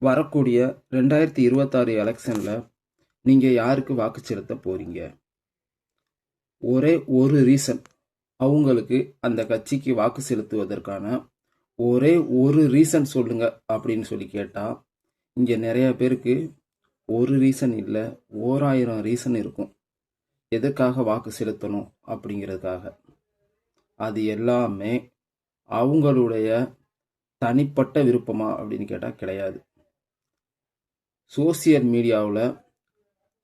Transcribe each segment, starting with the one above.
வரக்கூடிய 2026 எலெக்ஷன்ல நீங்க யாருக்கு வாக்கு செலுத்த போறீங்க? ஒரே ஒரு ரீசன். அவங்களுக்கு அந்த கட்சிக்கு வாக்கு செலுத்துவதற்கான ஒரே ஒரு ரீசன் சொல்லுங்க அப்படின்னு சொல்லி கேட்டா, இங்க நிறைய பேருக்கு ஒரு ரீசன் இல்ல, 1000 ரீசன் இருக்கும். எதுக்காக வாக்கு செலுத்தணும் அப்படிங்கிறதுக்காக. அது எல்லாமே அவங்களுடைய தனிப்பட்ட விருப்பமா அப்படின்னு கேட்டா கிடையாது. சோசியல் மீடியாவில்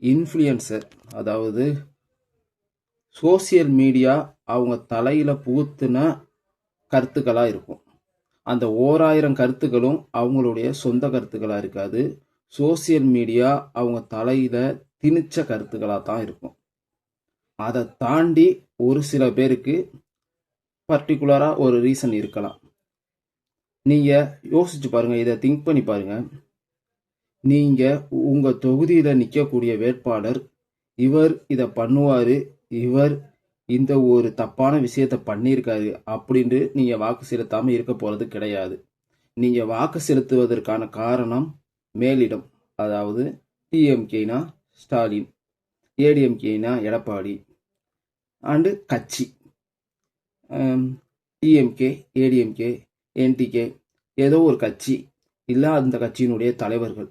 இன்ஃப்ளூயன்சர், அதாவது சோசியல் மீடியா அவங்க தலையில புகுத்தின கருத்துக்களாக இருக்கும். அந்த 1000 கருத்துக்களும் அவங்களுடைய சொந்த கருத்துக்களாக இருக்காது. சோசியல் மீடியா அவங்க தலையில திணிச்ச கருத்துக்களாக தான் இருக்கும். அதை தாண்டி ஒரு சில பேருக்கு பர்டிகுலராக ஒரு ரீசன் இருக்கலாம். நீங்க யோசிச்சு பாருங்க, இதை திங்க் பண்ணி பாருங்க. நீங்க உங்க தொகுதியில நிற்கக்கூடிய வேட்பாளர் இவர் இதை பண்ணுவாரு, இவர் இந்த ஒரு தப்பான விஷயத்த பண்ணியிருக்காரு அப்படின்னு நீங்க வாக்கு செலுத்தாம இருக்க போறது கிடையாது. நீங்க வாக்கு செலுத்துவதற்கான காரணம் மேலிடம், அதாவது டிஎம்கேனா ஸ்டாலின், ஏடிஎம்கேனா எடப்பாடி, அண்டு கட்சி டிஎம்கே, ஏடிஎம்கே, என்டிகே, ஏதோ ஒரு கட்சி இல்லை அந்த கட்சியினுடைய தலைவர்கள்.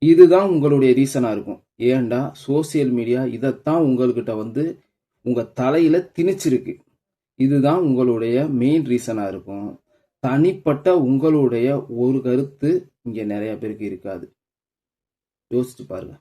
இதுதான் உங்களுடைய ரீசனா இருக்கும். ஏண்டா சோசியல் மீடியா இதைத்தான் உங்கள்கிட்ட உங்க தலையில திணிச்சிருக்கு. இதுதான் உங்களுடைய மெயின் ரீசனா இருக்கும். தனிப்பட்ட உங்களுடைய ஒரு கருத்து இங்க நிறைய பேருக்கு இருக்காது. யோசிச்சு பாருங்க.